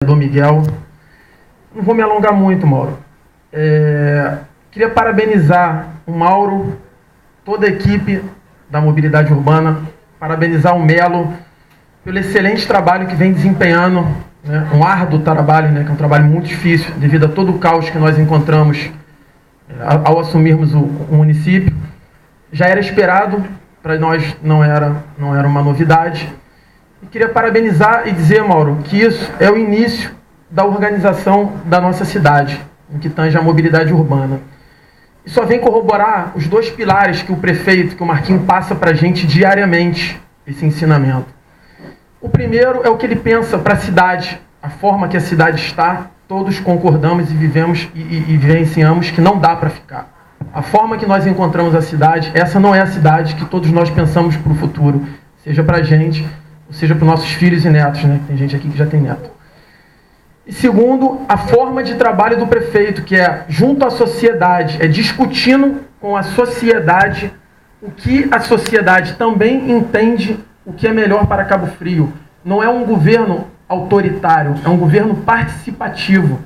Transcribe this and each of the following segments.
do Miguel. Não vou me alongar muito, Mauro. Queria parabenizar o Mauro, toda a equipe da mobilidade urbana, parabenizar o Melo pelo excelente trabalho que vem desempenhando, né? Um árduo trabalho, né? Que é um trabalho muito difícil, devido a todo o caos que nós encontramos ao assumirmos o município. Já era esperado, para nós não era uma novidade. E queria parabenizar e dizer, Mauro, que isso é o início da organização da nossa cidade, em que tange a mobilidade urbana. E só vem corroborar os dois pilares que o prefeito, que o Marquinho passa para a gente diariamente, esse ensinamento. O primeiro é o que ele pensa para a cidade, a forma que a cidade está, todos concordamos e vivemos e vivenciamos que não dá para ficar. A forma que nós encontramos a cidade, essa não é a cidade que todos nós pensamos para o futuro, seja para a gente, ou seja para os nossos filhos e netos, né? Tem gente aqui que já tem neto. E segundo, a forma de trabalho do prefeito, que é junto à sociedade, é discutindo com a sociedade o que a sociedade também entende o que é melhor para Cabo Frio. Não é um governo autoritário, é um governo participativo.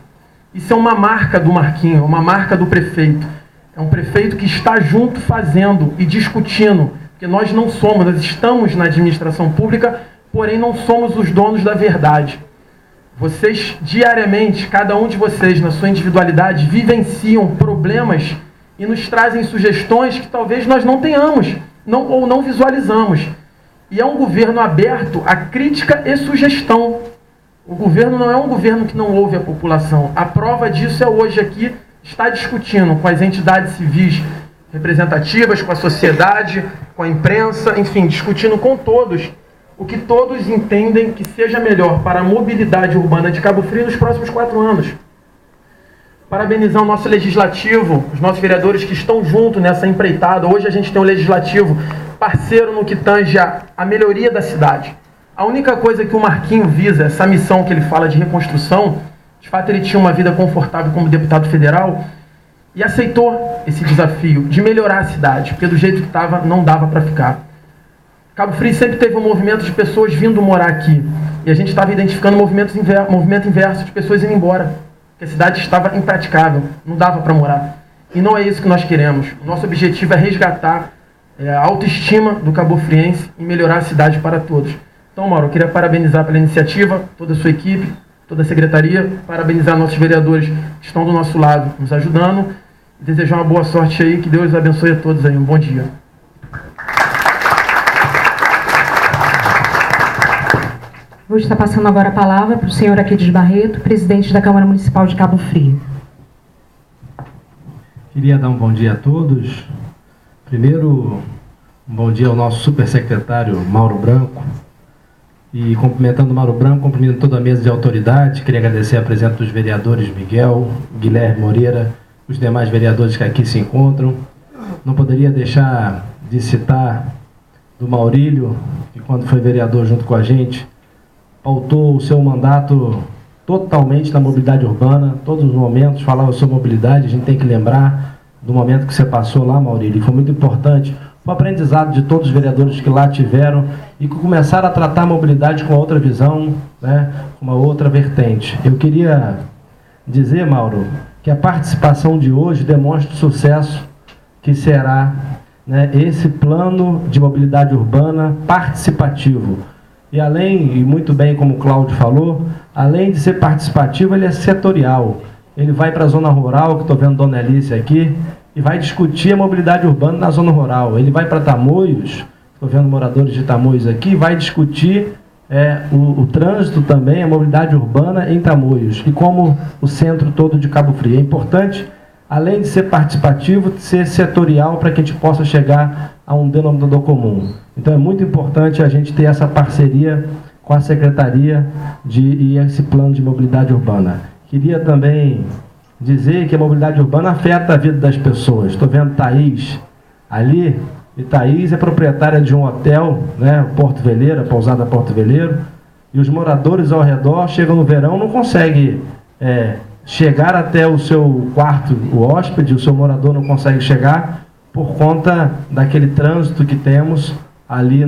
Isso é uma marca do Marquinho, uma marca do prefeito. É um prefeito que está junto fazendo e discutindo, porque nós não somos, nós estamos na administração pública, porém não somos os donos da verdade. Vocês, diariamente, cada um de vocês, na sua individualidade, vivenciam problemas e nos trazem sugestões que talvez nós não tenhamos, ou não visualizamos. E é um governo aberto à crítica e sugestão. O governo não é um governo que não ouve a população. A prova disso é hoje aqui, está discutindo com as entidades civis representativas, com a sociedade, com a imprensa, enfim, discutindo com todos o que todos entendem que seja melhor para a mobilidade urbana de Cabo Frio nos próximos 4 anos. Parabenizar o nosso legislativo, os nossos vereadores que estão juntos nessa empreitada. Hoje a gente tem um legislativo parceiro no que tange a melhoria da cidade. A única coisa que o Marquinho visa, essa missão que ele fala de reconstrução, de fato ele tinha uma vida confortável como deputado federal e aceitou esse desafio de melhorar a cidade, porque do jeito que estava não dava para ficar. Cabo Frio sempre teve um movimento de pessoas vindo morar aqui. E a gente estava identificando movimento inverso de pessoas indo embora. Porque a cidade estava impraticável, não dava para morar. E não é isso que nós queremos. O nosso objetivo é resgatar a autoestima do cabofriense e melhorar a cidade para todos. Então, Mauro, eu queria parabenizar pela iniciativa, toda a sua equipe, toda a secretaria, parabenizar nossos vereadores que estão do nosso lado, nos ajudando, e desejar uma boa sorte aí, que Deus abençoe a todos aí. Um bom dia. Vou estar passando agora a palavra para o senhor Aquiles Barreto, presidente da Câmara Municipal de Cabo Frio. Queria dar um bom dia a todos. Primeiro, um bom dia ao nosso supersecretário Mauro Branco. E cumprimentando o Mauro Branco, cumprimentando toda a mesa de autoridade, queria agradecer a presença dos vereadores Miguel, Guilherme Moreira, os demais vereadores que aqui se encontram. Não poderia deixar de citar do Maurílio, que quando foi vereador junto com a gente, pautou o seu mandato totalmente na mobilidade urbana, todos os momentos falava sobre mobilidade. A gente tem que lembrar do momento que você passou lá, Maurílio, foi muito importante. Foi um aprendizado de todos os vereadores que lá tiveram e que começaram a tratar a mobilidade com outra visão, né, com uma outra vertente. Eu queria dizer, Mauro, que a participação de hoje demonstra o sucesso que será, né, esse plano de mobilidade urbana participativo. E além, e muito bem como o Cláudio falou, além de ser participativo, ele é setorial. Ele vai para a zona rural, que estou vendo Dona Alice aqui, e vai discutir a mobilidade urbana na zona rural. Ele vai para Tamoios, estou vendo moradores de Tamoios aqui, e vai discutir o trânsito também, a mobilidade urbana em Tamoios, e como o centro todo de Cabo Frio. É importante, além de ser participativo, ser setorial para que a gente possa chegar a um denominador comum. Então é muito importante a gente ter essa parceria com a Secretaria e esse plano de mobilidade urbana. Queria também dizer que a mobilidade urbana afeta a vida das pessoas. Estou vendo Thaís ali, e Thaís é proprietária de um hotel, né, Porto Veleiro, a pousada Porto Veleiro, e os moradores ao redor chegam no verão, não conseguem chegar até o seu quarto, o hóspede, o seu morador não consegue chegar por conta daquele trânsito que temos ali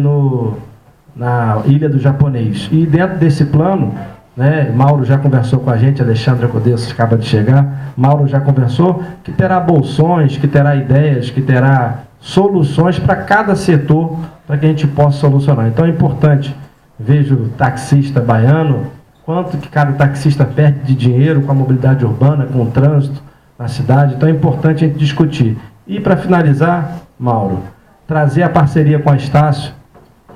na Ilha do Japonês. E dentro desse plano, né? Mauro já conversou com a gente, Alexandra Codessa acaba de chegar, Mauro já conversou, que terá bolsões, que terá ideias, que terá soluções para cada setor, para que a gente possa solucionar. Então é importante, vejo o taxista baiano, quanto que cada taxista perde de dinheiro com a mobilidade urbana, com o trânsito na cidade, então é importante a gente discutir. E para finalizar, Mauro, trazer a parceria com a Estácio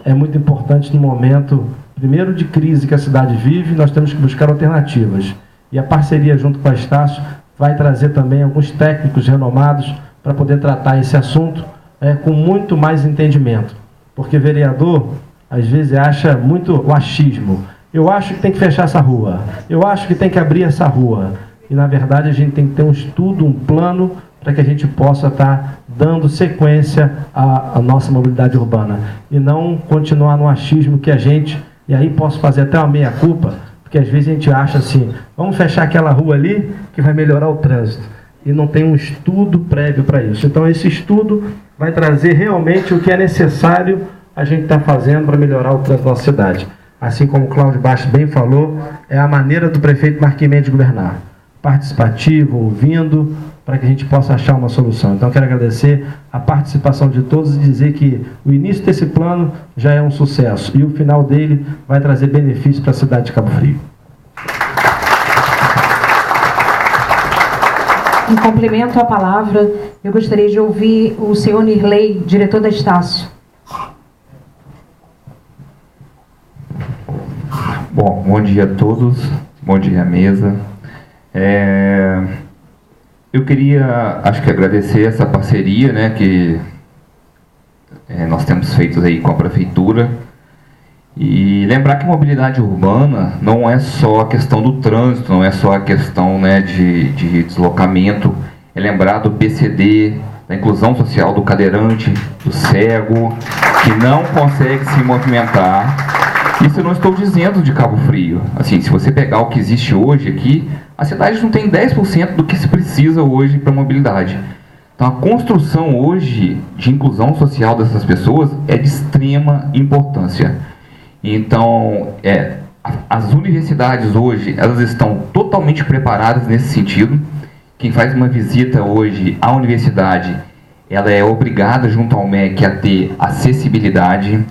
é muito importante no momento, primeiro, de crise que a cidade vive, nós temos que buscar alternativas. E a parceria junto com a Estácio vai trazer também alguns técnicos renomados para poder tratar esse assunto com muito mais entendimento. Porque vereador, às vezes, acha muito o achismo. Eu acho que tem que fechar essa rua. Eu acho que tem que abrir essa rua. E, na verdade, a gente tem que ter um estudo, um plano, para que a gente possa estar dando sequência à nossa mobilidade urbana. E não continuar no achismo que a gente... E aí posso fazer até uma meia-culpa, porque às vezes a gente acha assim, vamos fechar aquela rua ali que vai melhorar o trânsito. E não tem um estudo prévio para isso. Então esse estudo vai trazer realmente o que é necessário a gente estar fazendo para melhorar o trânsito da nossa cidade. Assim como o Cláudio Bastos bem falou, é a maneira do prefeito Marquinhos Mendes governar. Participativo, ouvindo, para que a gente possa achar uma solução. Então, quero agradecer a participação de todos e dizer que o início desse plano já é um sucesso e o final dele vai trazer benefícios para a cidade de Cabo Frio. Em complemento à palavra, eu gostaria de ouvir o senhor Nirley, diretor da Estácio. Bom dia a todos, bom dia à mesa. Eu queria, acho que agradecer essa parceria, né, que nós temos feito aí com a Prefeitura, e lembrar que mobilidade urbana não é só a questão do trânsito, não é só a questão, né, de deslocamento, é lembrar do PCD, da inclusão social do cadeirante, do cego, que não consegue se movimentar. Isso eu não estou dizendo de Cabo Frio. Assim, se você pegar o que existe hoje aqui, a cidade não tem 10% do que se precisa hoje para mobilidade. Então, a construção hoje de inclusão social dessas pessoas é de extrema importância. Então, as universidades hoje, elas estão totalmente preparadas nesse sentido. Quem faz uma visita hoje à universidade, ela é obrigada, junto ao MEC, a ter acessibilidade,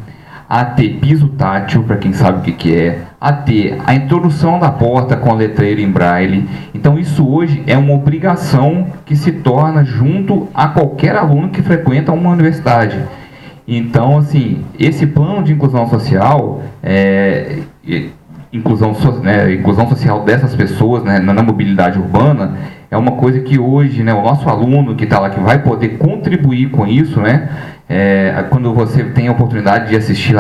a ter piso tátil, para quem sabe o que é, a ter a introdução da porta com letreiro em braille. Então isso hoje é uma obrigação que se torna junto a qualquer aluno que frequenta uma universidade. Então, assim, esse plano de inclusão social, inclusão social dessas pessoas, né, na mobilidade urbana, é uma coisa que hoje, né, o nosso aluno que está lá, que vai poder contribuir com isso, né, quando você tem a oportunidade de assistir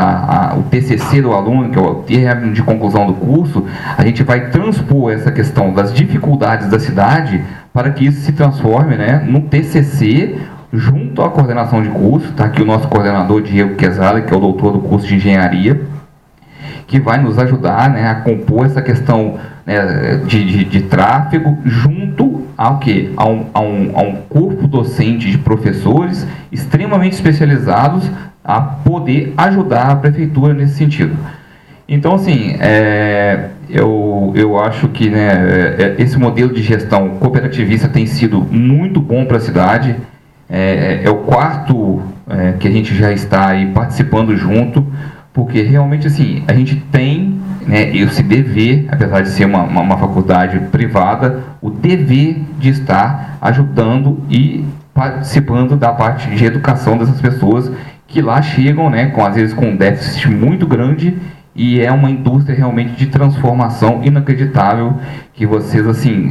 o TCC do aluno, que é o termo de conclusão do curso, a gente vai transpor essa questão das dificuldades da cidade para que isso se transforme, né, num TCC junto à coordenação de curso. Está aqui o nosso coordenador Diego Quesada, que é o doutor do curso de engenharia, que vai nos ajudar, né, a compor essa questão, né, de tráfego junto ao quê? A um corpo docente de professores extremamente especializados a poder ajudar a prefeitura nesse sentido. Então, assim, eu acho que, né, esse modelo de gestão cooperativista tem sido muito bom para a cidade. É o quarto que a gente já está aí participando junto, porque realmente, assim, a gente tem, né, esse dever, apesar de ser uma faculdade privada, o dever de estar ajudando e participando da parte de educação dessas pessoas que lá chegam, né, às vezes com um déficit muito grande, e é uma indústria realmente de transformação inacreditável, que vocês, assim,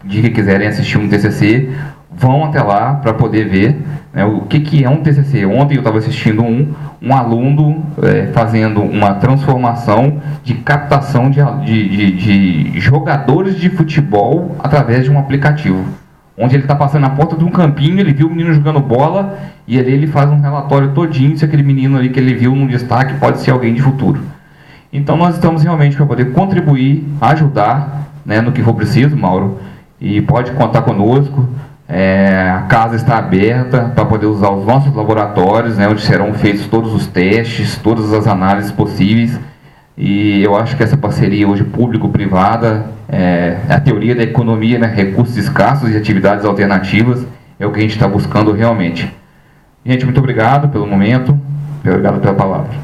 de que quiserem assistir um TCC, vão até lá para poder ver, né, o que é um TCC. Ontem eu estava assistindo um aluno fazendo uma transformação de captação de jogadores de futebol através de um aplicativo, onde ele está passando na porta de um campinho, ele viu o menino jogando bola e ali ele faz um relatório todinho se aquele menino ali que ele viu num destaque pode ser alguém de futuro. Então nós estamos realmente para poder contribuir, ajudar, né, no que for preciso, Mauro, e pode contar conosco. A casa está aberta para poder usar os nossos laboratórios, né, onde serão feitos todos os testes, todas as análises possíveis. E eu acho que essa parceria hoje público-privada, a teoria da economia, né, recursos escassos e atividades alternativas, é o que a gente está buscando realmente. Gente, muito obrigado pelo momento, obrigado pela palavra.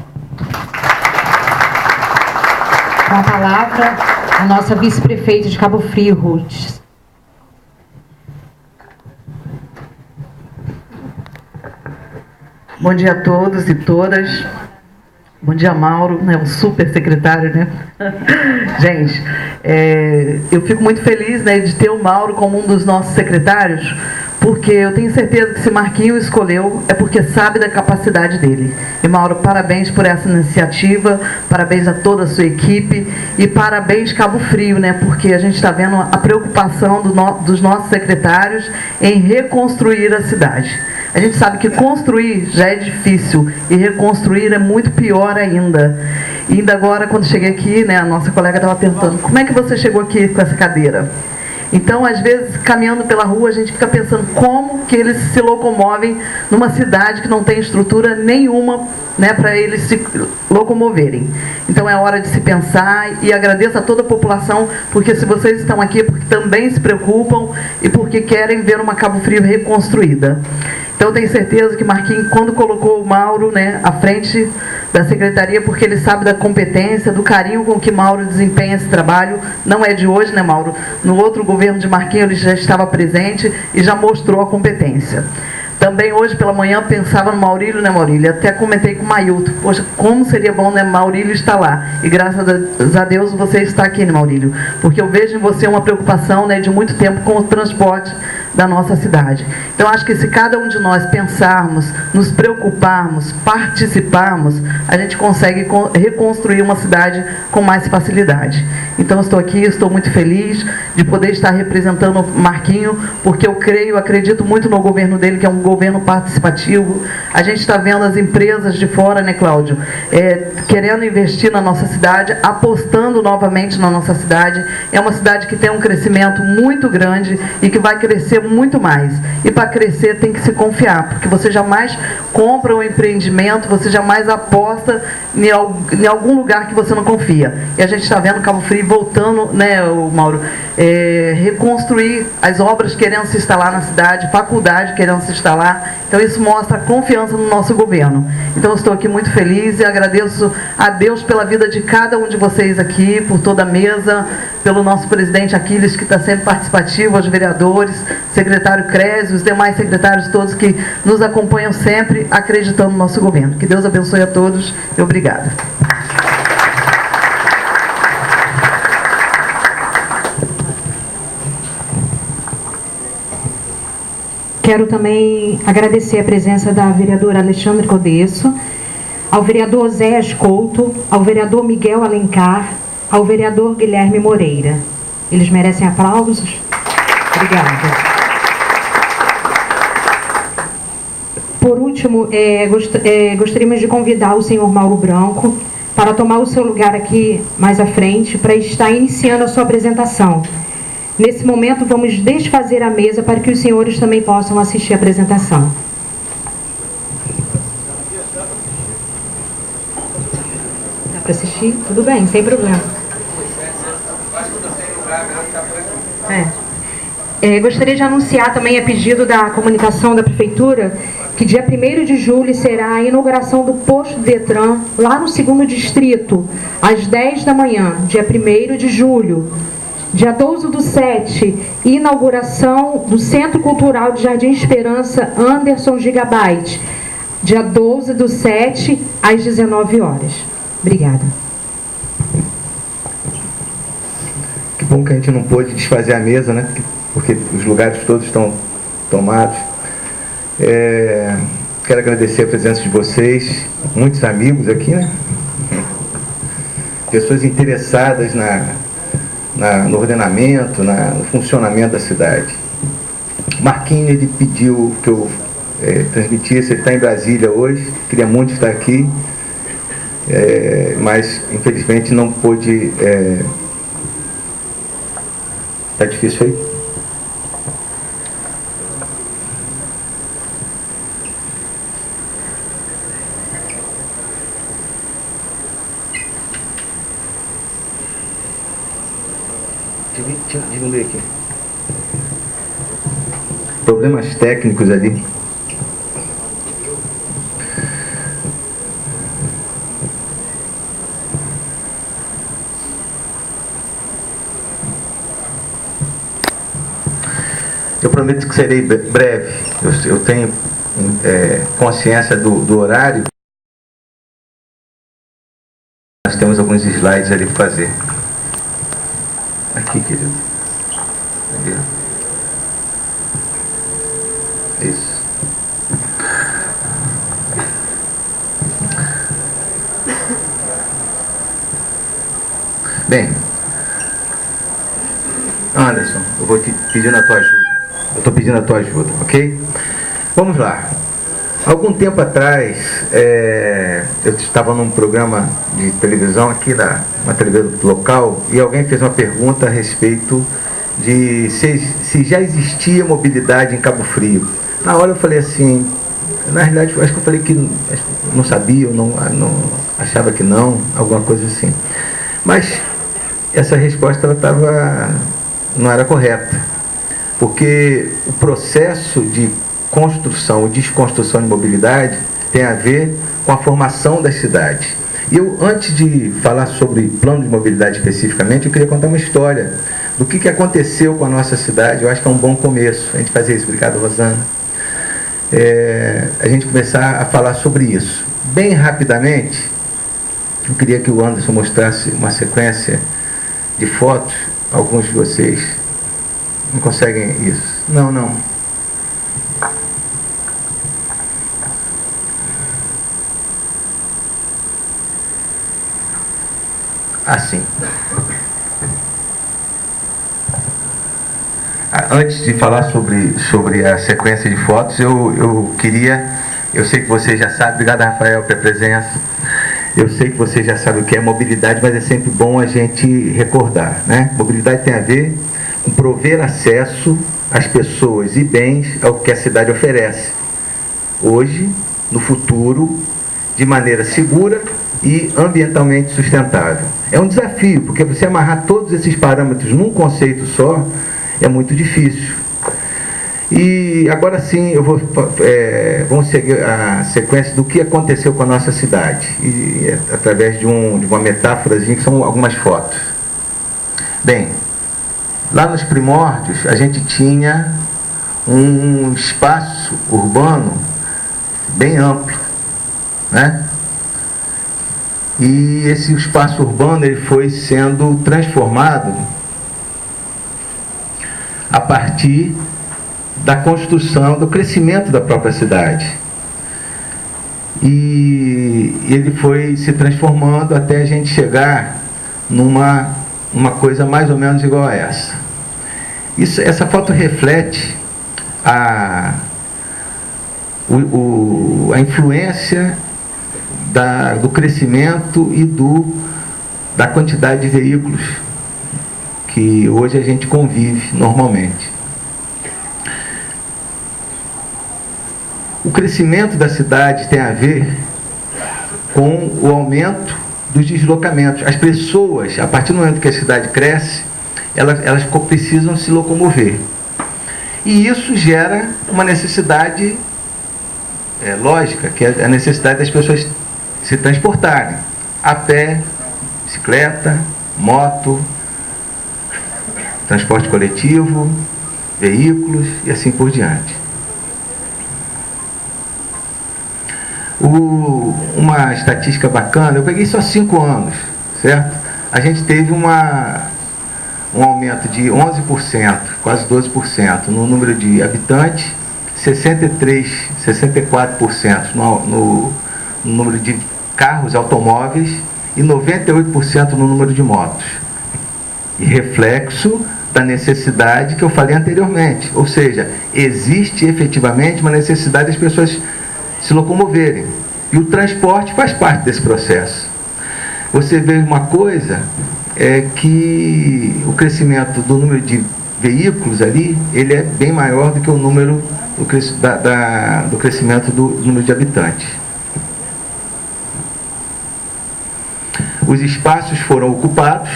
Com a palavra, a nossa vice-prefeita de Cabo Frio, Ruth. Bom dia a todos e todas. Bom dia, Mauro, né, o super secretário, né? Gente, eu fico muito feliz, né, de ter o Mauro como um dos nossos secretários, porque eu tenho certeza que se Marquinho escolheu é porque sabe da capacidade dele. E, Mauro, parabéns por essa iniciativa, parabéns a toda a sua equipe e parabéns Cabo Frio, né, porque a gente está vendo a preocupação dos nossos secretários em reconstruir a cidade. A gente sabe que construir já é difícil e reconstruir é muito pior ainda. E ainda agora, quando cheguei aqui, né, a nossa colega estava perguntando, como é que você chegou aqui com essa cadeira? Então, às vezes, caminhando pela rua, a gente fica pensando como que eles se locomovem numa cidade que não tem estrutura nenhuma, né, para eles se locomoverem. Então, é hora de se pensar e agradeço a toda a população, porque se vocês estão aqui é porque também se preocupam e porque querem ver uma Cabo Frio reconstruída. Então, eu tenho certeza que Marquinhos, quando colocou o Mauro, né, à frente da secretaria, porque ele sabe da competência, do carinho com que Mauro desempenha esse trabalho, não é de hoje, né, Mauro? No outro governo de Marquinhos ele já estava presente e já mostrou a competência. Também hoje pela manhã pensava no Maurílio, né, Maurílio? Até comentei com o Mailton. Poxa, como seria bom, né, Maurílio estar lá. E graças a Deus você está aqui, né, Maurílio? Porque eu vejo em você uma preocupação, né, de muito tempo com o transporte da nossa cidade. Então, acho que se cada um de nós pensarmos, nos preocuparmos, participarmos, a gente consegue reconstruir uma cidade com mais facilidade. Então, eu estou aqui, estou muito feliz de poder estar representando o Marquinho, porque eu creio, acredito muito no governo dele, que é um governo participativo. A gente está vendo as empresas de fora, né, Cláudio, querendo investir na nossa cidade, apostando novamente na nossa cidade. É uma cidade que tem um crescimento muito grande e que vai crescer muito mais. E para crescer tem que se confiar, porque você jamais compra um empreendimento, você jamais aposta em algum lugar que você não confia. E a gente está vendo Cabo Frio voltando, né, Mauro, reconstruir as obras querendo se instalar na cidade, faculdade querendo se instalar. Então isso mostra a confiança no nosso governo. Então eu estou aqui muito feliz e agradeço a Deus pela vida de cada um de vocês aqui, por toda a mesa, pelo nosso presidente Aquiles, que está sempre participativo, aos vereadores, secretário Crésio, os demais secretários todos que nos acompanham sempre, acreditando no nosso governo. Que Deus abençoe a todos e obrigada. Quero também agradecer a presença da vereadora Alexandre Codesso, ao vereador Zé Couto, ao vereador Miguel Alencar, ao vereador Guilherme Moreira. Eles merecem aplausos. Obrigada. Por último, gostaríamos de convidar o senhor Mauro Branco para tomar o seu lugar aqui mais à frente, para estar iniciando a sua apresentação. Nesse momento, vamos desfazer a mesa para que os senhores também possam assistir a apresentação. Dá para assistir? Tudo bem, sem problema. Gostaria de anunciar também, a pedido da comunicação da Prefeitura, que dia 1º de julho será a inauguração do posto Detran, lá no 2º Distrito, às 10 da manhã, dia 1º de julho. Dia 12/7, inauguração do Centro Cultural de Jardim Esperança Anderson Gigabyte. Dia 12/7, às 19 horas. Obrigada. Que bom que a gente não pôde desfazer a mesa, né? Porque os lugares todos estão tomados. Quero agradecer a presença de vocês, muitos amigos aqui, né? Pessoas interessadas no ordenamento, no funcionamento da cidade. Marquinhos, ele pediu que eu transmitisse, ele está em Brasília hoje, queria muito estar aqui, mas infelizmente não pôde. Está difícil aí? Deixa eu diminuir aqui. Problemas técnicos ali. Eu prometo que serei breve. Eu tenho consciência do horário. Nós temos alguns slides ali para fazer. Aqui, querido. Aqui. Isso. Bem, Anderson, eu vou te pedir a tua ajuda. Eu estou pedindo a tua ajuda, ok? Vamos lá. Algum tempo atrás, eu estava num programa de televisão aqui, uma televisão local, e alguém fez uma pergunta a respeito de se já existia mobilidade em Cabo Frio. Na hora eu falei assim, na realidade, acho que eu falei que não sabia, não achava que não, alguma coisa assim. Mas essa resposta não era correta. Porque o processo de construção e desconstrução de mobilidade tem a ver com a formação das cidades. E eu, antes de falar sobre plano de mobilidade especificamente, eu queria contar uma história do que aconteceu com a nossa cidade. Eu acho que é um bom começo a gente fazer isso. Obrigado, Rosana. A gente começar a falar sobre isso. Bem rapidamente, eu queria que o Anderson mostrasse uma sequência de fotos. Alguns de vocês não conseguem isso. Não. Assim. Antes de falar sobre a sequência de fotos, eu sei que você já sabe, obrigado, Rafael, pela presença. Eu sei que você já sabe o que é mobilidade, mas é sempre bom a gente recordar, né? Mobilidade tem a ver com prover acesso às pessoas e bens ao que a cidade oferece, hoje, no futuro, de maneira segura e ambientalmente sustentável. É um desafio, porque você amarrar todos esses parâmetros num conceito só é muito difícil. E agora sim, vamos seguir a sequência do que aconteceu com a nossa cidade, através de uma metáforazinha, que são algumas fotos. Bem, lá nos primórdios, a gente tinha um espaço urbano bem amplo, né? E esse espaço urbano ele foi sendo transformado a partir da construção, do crescimento da própria cidade. E ele foi se transformando até a gente chegar numa coisa mais ou menos igual a essa. Essa foto reflete a influência do crescimento e da quantidade de veículos que hoje a gente convive normalmente. O crescimento da cidade tem a ver com o aumento dos deslocamentos. As pessoas, a partir do momento que a cidade cresce, elas precisam se locomover. E isso gera uma necessidade lógica, que é a necessidade das pessoas se transportarem. A pé, bicicleta, moto, transporte coletivo, veículos e assim por diante. Uma estatística bacana, eu peguei só 5 anos, certo? A gente teve um aumento de 11%, quase 12% no número de habitantes, 64% no número de carros, automóveis e 98% no número de motos. E reflexo da necessidade que eu falei anteriormente, ou seja, existe efetivamente uma necessidade das pessoas se locomoverem. E o transporte faz parte desse processo. Você vê uma coisa, que o crescimento do número de veículos ali, ele é bem maior do que o número do crescimento do número de habitantes. Os espaços foram ocupados,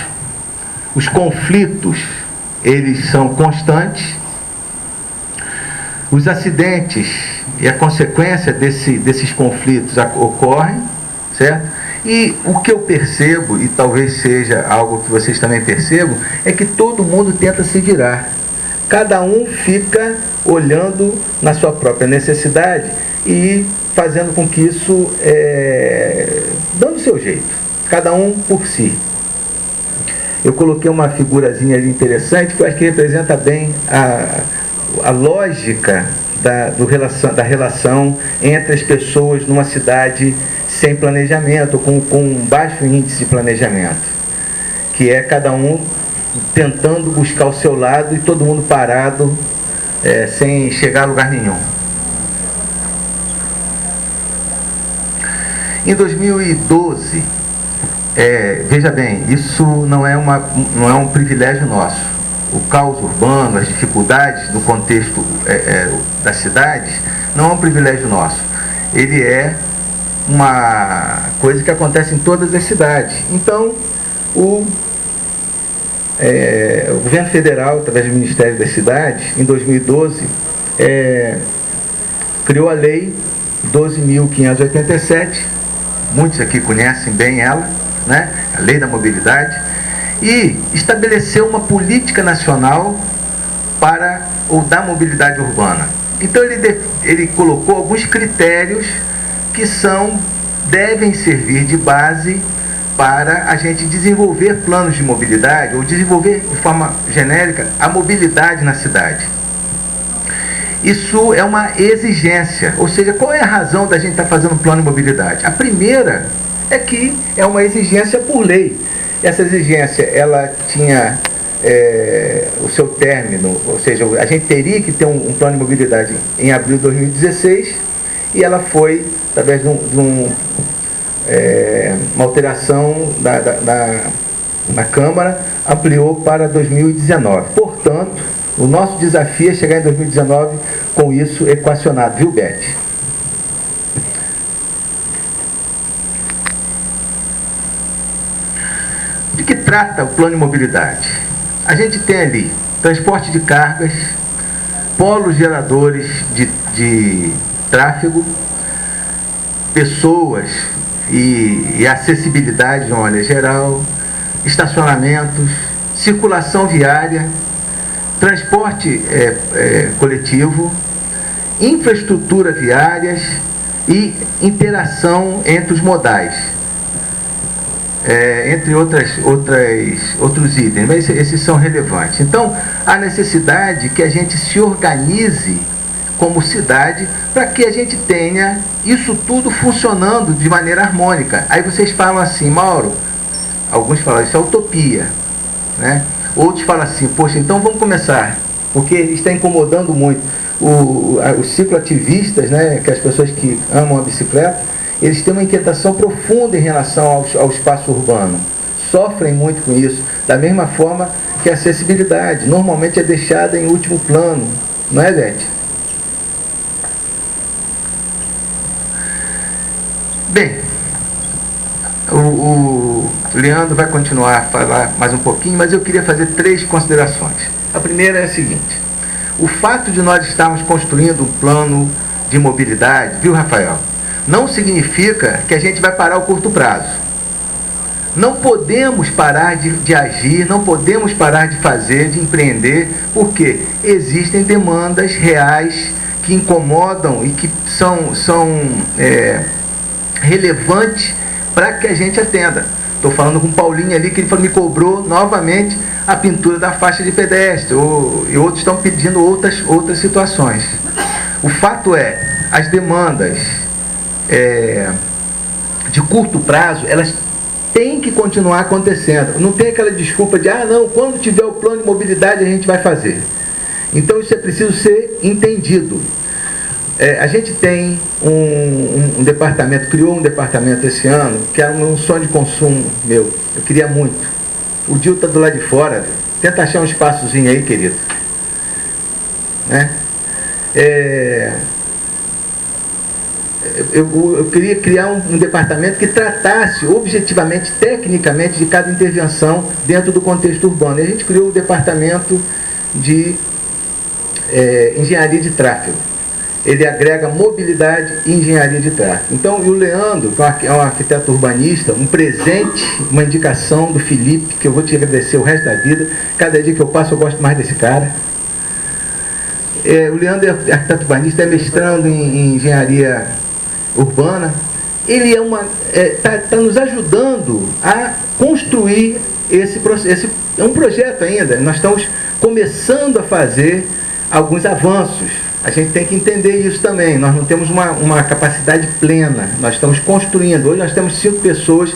os conflitos eles são constantes. Os acidentes e a consequência desses conflitos ocorrem, certo? E o que eu percebo, e talvez seja algo que vocês também percebam, é que todo mundo tenta se virar. Cada um fica olhando na sua própria necessidade e fazendo com que isso, dando o seu jeito, cada um por si. Eu coloquei uma figurazinha ali interessante que eu acho que representa bem a lógica da relação entre as pessoas numa cidade sem planejamento, com baixo índice de planejamento, que é cada um tentando buscar o seu lado e todo mundo parado, sem chegar a lugar nenhum. Em 2012, veja bem, isso não é um privilégio nosso. O caos urbano, as dificuldades do contexto das cidades, não é um privilégio nosso. Ele é uma coisa que acontece em todas as cidades. Então, o governo federal, através do Ministério das Cidades, em 2012, criou a Lei 12.587, muitos aqui conhecem bem ela, né? A Lei da Mobilidade, e estabeleceu uma política nacional da mobilidade urbana. Então ele colocou alguns critérios que devem servir de base para a gente desenvolver planos de mobilidade, ou desenvolver de forma genérica a mobilidade na cidade. Isso é uma exigência, ou seja, qual é a razão da gente estar fazendo um plano de mobilidade? A primeira é que é uma exigência por lei. Essa exigência, ela tinha o seu término, ou seja, a gente teria que ter um plano de mobilidade em abril de 2016, e ela foi, através de uma alteração na Câmara, ampliou para 2019. Portanto, o nosso desafio é chegar em 2019 com isso equacionado, viu, Beth? De que trata o plano de mobilidade? A gente tem ali transporte de cargas, polos geradores de tráfego, pessoas e acessibilidade de uma maneira geral, estacionamentos, circulação viária, transporte coletivo, infraestrutura viárias e interação entre os modais, entre outros itens, mas esses são relevantes. Então, há necessidade que a gente se organize como cidade para que a gente tenha isso tudo funcionando de maneira harmônica. Aí vocês falam assim, Mauro, alguns falam, isso é utopia, né? Outros falam assim, poxa, então vamos começar, porque está incomodando muito os cicloativistas, né, que as pessoas que amam a bicicleta, eles têm uma inquietação profunda em relação ao espaço urbano, sofrem muito com isso, da mesma forma que a acessibilidade normalmente é deixada em último plano, não é, Beth? Bem, o Leandro vai continuar a falar mais um pouquinho, mas eu queria fazer 3 considerações. A primeira é a seguinte: o fato de nós estarmos construindo um plano de mobilidade, viu, Rafael, não significa que a gente vai parar ao curto prazo. Não podemos parar de agir, não podemos parar de fazer, de empreender, porque existem demandas reais que incomodam e que são relevantes para que a gente atenda. Estou falando com o Paulinho ali, que ele me cobrou novamente a pintura da faixa de pedestre, e outros estão pedindo outras situações. O fato é, as demandas de curto prazo, elas têm que continuar acontecendo. Não tem aquela desculpa de, não, quando tiver o plano de mobilidade a gente vai fazer. Então isso é preciso ser entendido. A gente tem um departamento, criou um departamento esse ano, que era um sonho de consumo meu. Eu queria muito. O Dil está do lado de fora. Tenta achar um espaçozinho aí, querido. Né? eu queria criar um departamento que tratasse objetivamente, tecnicamente, de cada intervenção dentro do contexto urbano. E a gente criou o departamento de engenharia de tráfego. Ele agrega mobilidade e engenharia de tráfego. Então, e o Leandro, que é um arquiteto urbanista, um presente, uma indicação do Felipe, que eu vou te agradecer o resto da vida. Cada dia que eu passo, eu gosto mais desse cara. O Leandro é arquiteto urbanista, é mestrando em engenharia urbana. Ele está nos ajudando a construir esse processo. É um projeto ainda. Nós estamos começando a fazer alguns avanços. A gente tem que entender isso também. Nós não temos uma capacidade plena. Nós estamos construindo. Hoje nós temos 5 pessoas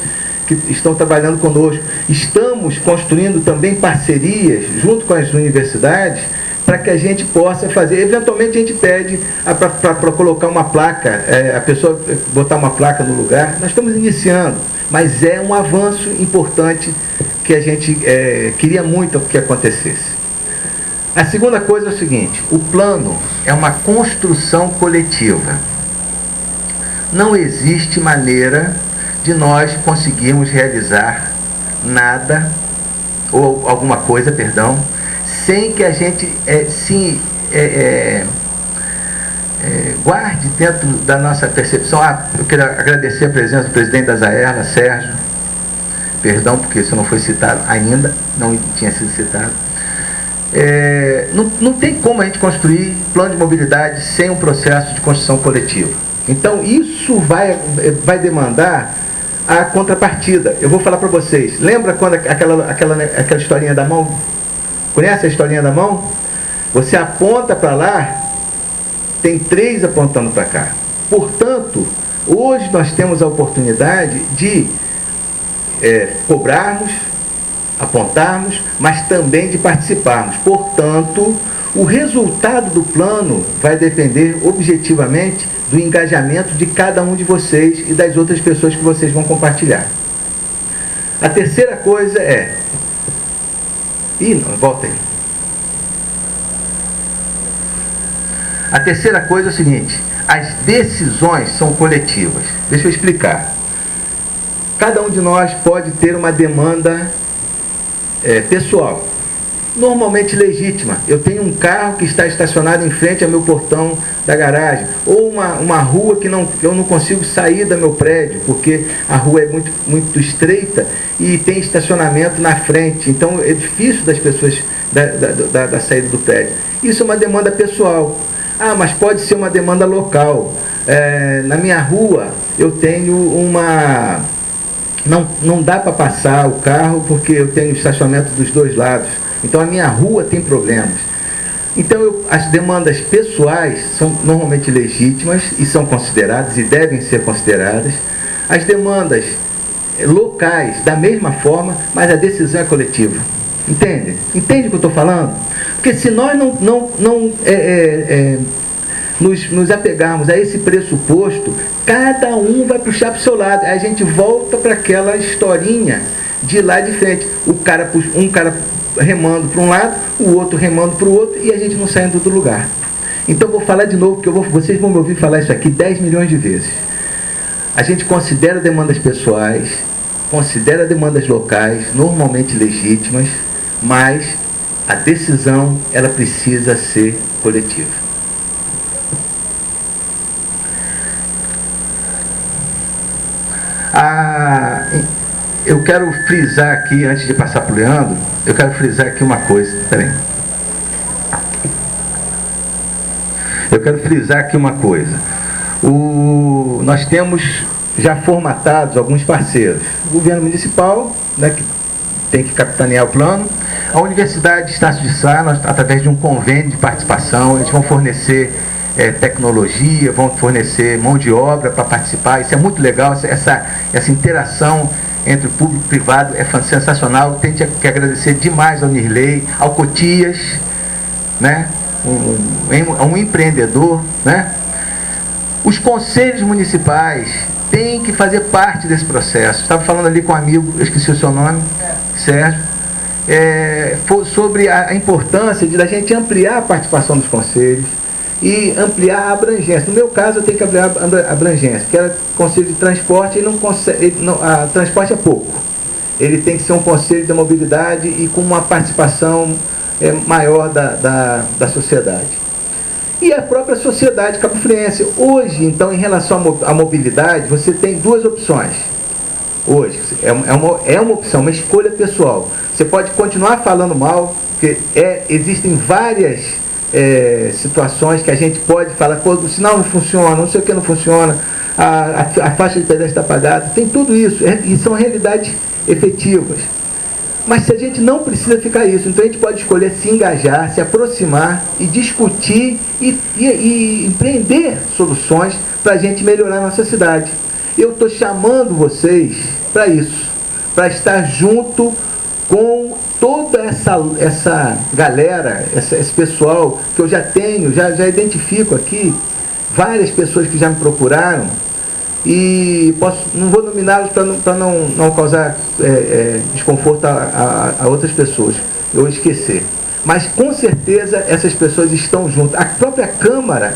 que estão trabalhando conosco. Estamos construindo também parcerias junto com as universidades para que a gente possa fazer. Eventualmente a gente pede para colocar uma placa, a pessoa botar uma placa no lugar. Nós estamos iniciando, mas é um avanço importante que a gente queria muito que acontecesse. A segunda coisa é o seguinte: o plano é uma construção coletiva. Não existe maneira de nós conseguirmos realizar nada, ou alguma coisa, perdão, sem que a gente guarde dentro da nossa percepção. Eu quero agradecer a presença do presidente da Zaerla, Sérgio. Perdão, porque isso não foi citado ainda, não tinha sido citado. Não tem como a gente construir plano de mobilidade sem um processo de construção coletiva. Então, isso vai demandar a contrapartida. Eu vou falar para vocês. Lembra quando aquela historinha da mão? Conhece a historinha da mão? Você aponta para lá, tem 3 apontando para cá. Portanto, hoje nós temos a oportunidade de cobrarmos, apontarmos, mas também de participarmos. Portanto, o resultado do plano vai depender objetivamente do engajamento de cada um de vocês e das outras pessoas que vocês vão compartilhar. A terceira coisa volta aí. A terceira coisa é o seguinte: as decisões são coletivas. Deixa eu explicar. Cada um de nós pode ter uma demanda pessoal, normalmente legítima. Eu tenho um carro que está estacionado em frente ao meu portão da garagem, ou uma rua que eu não consigo sair do meu prédio, porque a rua é muito estreita e tem estacionamento na frente, então é difícil das pessoas da saída do prédio. Isso é uma demanda pessoal. Mas pode ser uma demanda local. Na minha rua eu tenho não dá para passar o carro porque eu tenho estacionamento dos 2 lados. Então a minha rua tem problemas. Então as demandas pessoais são normalmente legítimas e são consideradas e devem ser consideradas. As demandas locais da mesma forma, mas a decisão é coletiva. Entende? Entende o que eu estou falando? Porque se nós nos apegarmos a esse pressuposto, cada um vai puxar para o seu lado. Aí a gente volta para aquela historinha de lá de frente. Um cara remando para um lado, o outro remando para o outro, e a gente não saindo do lugar. Então eu vou falar de novo, porque vocês vão me ouvir falar isso aqui 10 milhões de vezes. A gente considera demandas pessoais, considera demandas locais, normalmente legítimas, mas a decisão, ela precisa ser coletiva. Eu quero frisar aqui, antes de passar para o Leandro, eu quero frisar aqui uma coisa. Peraí. Eu quero frisar aqui uma coisa. Nós temos já formatados alguns parceiros. O governo municipal, né, que tem que capitanear o plano. A Universidade Estácio de Sá, através de um convênio de participação, eles vão fornecer tecnologia, vão fornecer mão de obra para participar. Isso é muito legal, essa interação entre o público e o privado é sensacional. Tenho que agradecer demais ao Nirley, ao Cotias, né? um empreendedor, né? Os conselhos municipais têm que fazer parte desse processo. Estava falando ali com um amigo, eu esqueci o seu nome, Sérgio, sobre a importância de a gente ampliar a participação dos conselhos, e ampliar a abrangência. No meu caso, eu tenho que ampliar a abrangência, porque era conselho de transporte e não consegue, transporte é pouco. Ele tem que ser um conselho de mobilidade e com uma participação maior da sociedade. E a própria sociedade cabofriense. Hoje, então, em relação à mobilidade, você tem duas opções. Hoje, é uma opção, uma escolha pessoal. Você pode continuar falando mal, porque existem várias situações que a gente pode falar, pô, o sinal não funciona, não sei o que não funciona, a faixa de pedestre está apagada, tem tudo isso, e são realidades efetivas. Mas se a gente não precisa ficar isso, então a gente pode escolher se engajar, se aproximar e discutir e empreender soluções para a gente melhorar a nossa cidade. Eu estou chamando vocês para isso, para estar junto com toda essa galera, esse pessoal que eu já tenho, já identifico aqui, várias pessoas que já me procuraram, e não vou nominá-los para não causar desconforto a outras pessoas, eu esquecer. Mas com certeza essas pessoas estão juntas. A própria Câmara,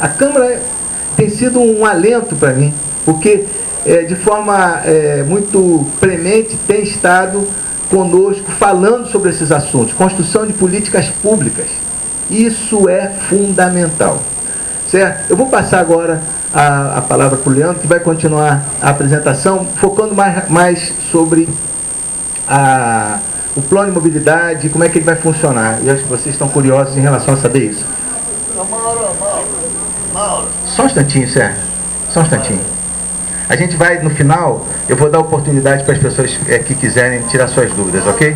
tem sido um alento para mim, porque de forma muito premente tem estado conosco falando sobre esses assuntos, construção de políticas públicas. Isso é fundamental. Certo? Eu vou passar agora a palavra para o Leandro, que vai continuar a apresentação, focando mais sobre o plano de mobilidade, como é que ele vai funcionar. Eu acho que vocês estão curiosos em relação a saber isso. Mauro. Só um instantinho, Sérgio. Só um instantinho. A gente vai, no final, eu vou dar oportunidade para as pessoas que quiserem tirar suas dúvidas, ok?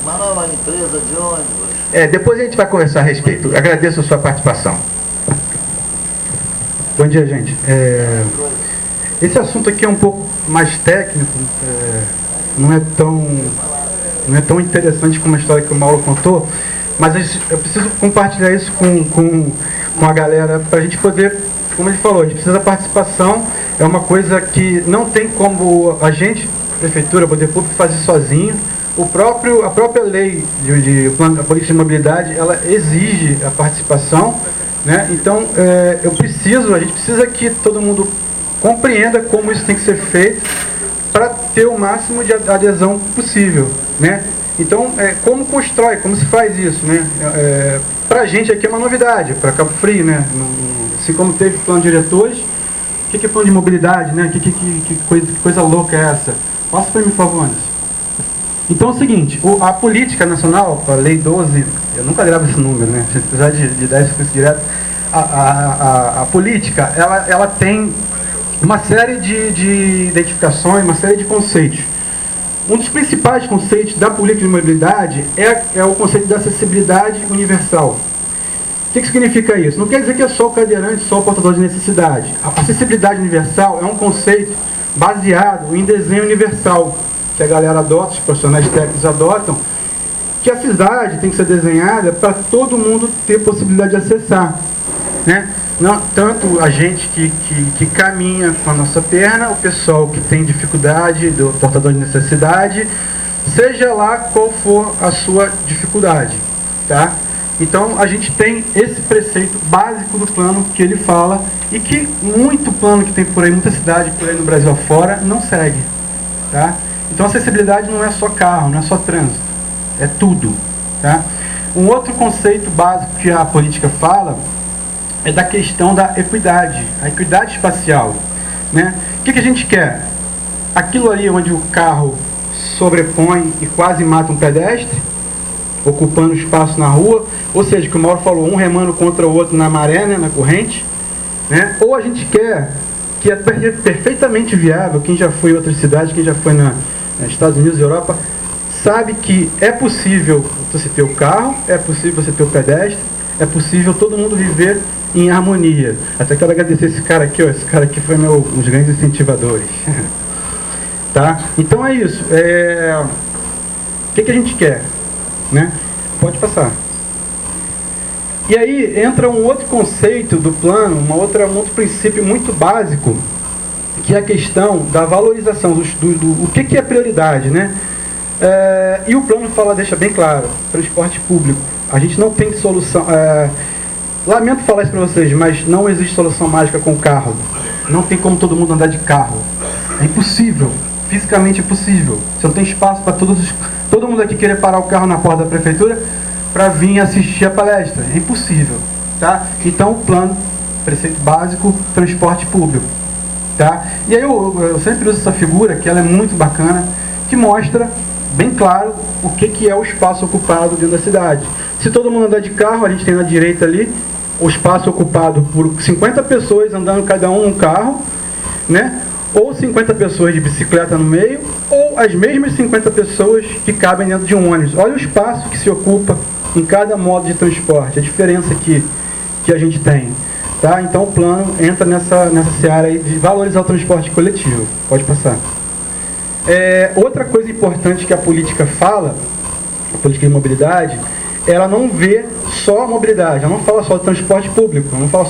Uma nova empresa de ônibus. Depois a gente vai conversar a respeito. Agradeço a sua participação. Bom dia, gente. Esse assunto aqui é um pouco mais técnico, não é tão interessante como a história que o Mauro contou, mas eu preciso compartilhar isso com a galera para a gente poder, como ele falou, a gente precisa da participação. É uma coisa que não tem como a gente, prefeitura, poder público, fazer sozinho. A própria lei a política de mobilidade, ela exige a participação, né? Então, a gente precisa que todo mundo compreenda como isso tem que ser feito para ter o máximo de adesão possível, né? Então, como constrói, como se faz isso, né? Para a gente aqui é uma novidade, para Cabo Frio, né? Assim como teve plano de diretores, o que é plano de mobilidade, né? Que coisa louca é essa? Passa para mim, por favor, Anderson. Então é o seguinte, a política nacional, a lei 12, eu nunca gravo esse número, né? Se precisar de 10 coisas direto, a política, ela tem uma série de identificações, uma série de conceitos. Um dos principais conceitos da política de mobilidade é o conceito da acessibilidade universal. O que significa isso? Não quer dizer que é só o cadeirante, só o portador de necessidade. A acessibilidade universal é um conceito baseado em desenho universal, que a galera adota, os profissionais técnicos adotam, que a cidade tem que ser desenhada para todo mundo ter possibilidade de acessar, né? Não, tanto a gente que caminha com a nossa perna, o pessoal que tem dificuldade, do portador de necessidade, seja lá qual for a sua dificuldade, tá? Então a gente tem esse preceito básico do plano que ele fala e que muito plano que tem por aí, muita cidade por aí no Brasil afora, não segue, tá? Então a acessibilidade não é só carro, não é só trânsito, é tudo, tá? Um outro conceito básico que a política fala é da questão da equidade, a equidade espacial, né? O que a gente quer? Aquilo ali onde o carro sobrepõe e quase mata um pedestre, ocupando espaço na rua, ou seja, que o Mauro falou, um remando contra o outro na maré, né, na corrente, né? Ou a gente quer, que é perfeitamente viável, quem já foi em outras cidades, quem já foi nos Estados Unidos e Europa, sabe que é possível você ter o carro, é possível você ter o pedestre, é possível todo mundo viver em harmonia. Até quero agradecer esse cara aqui, ó, esse cara aqui foi um dos grandes incentivadores. Tá? Então é isso. O que a gente quer? Né? Pode passar. E aí entra um outro conceito do plano, um outro princípio muito básico, que é a questão da valorização do que é prioridade, né? E o plano deixa bem claro, transporte público. A gente não tem solução, lamento falar isso para vocês, mas não existe solução mágica com o carro. Não tem como todo mundo andar de carro. É impossível, fisicamente impossível. Você não tem espaço para todo mundo aqui querer parar o carro na porta da prefeitura para vir assistir a palestra. É impossível, tá? Então, o plano, preceito básico, transporte público, tá? E aí eu sempre uso essa figura, que ela é muito bacana, que mostra bem claro o que é o espaço ocupado dentro da cidade. Se todo mundo andar de carro, a gente tem na direita ali o espaço ocupado por 50 pessoas andando cada um num carro, né? Ou 50 pessoas de bicicleta no meio, ou as mesmas 50 pessoas que cabem dentro de um ônibus. Olha o espaço que se ocupa em cada modo de transporte, a diferença que a gente tem. Tá? Então o plano entra nessa seara aí de valorizar o transporte coletivo. Pode passar. Outra coisa importante que a política fala, a política de mobilidade, ela não vê só a mobilidade, ela não fala só do transporte público, ela não fala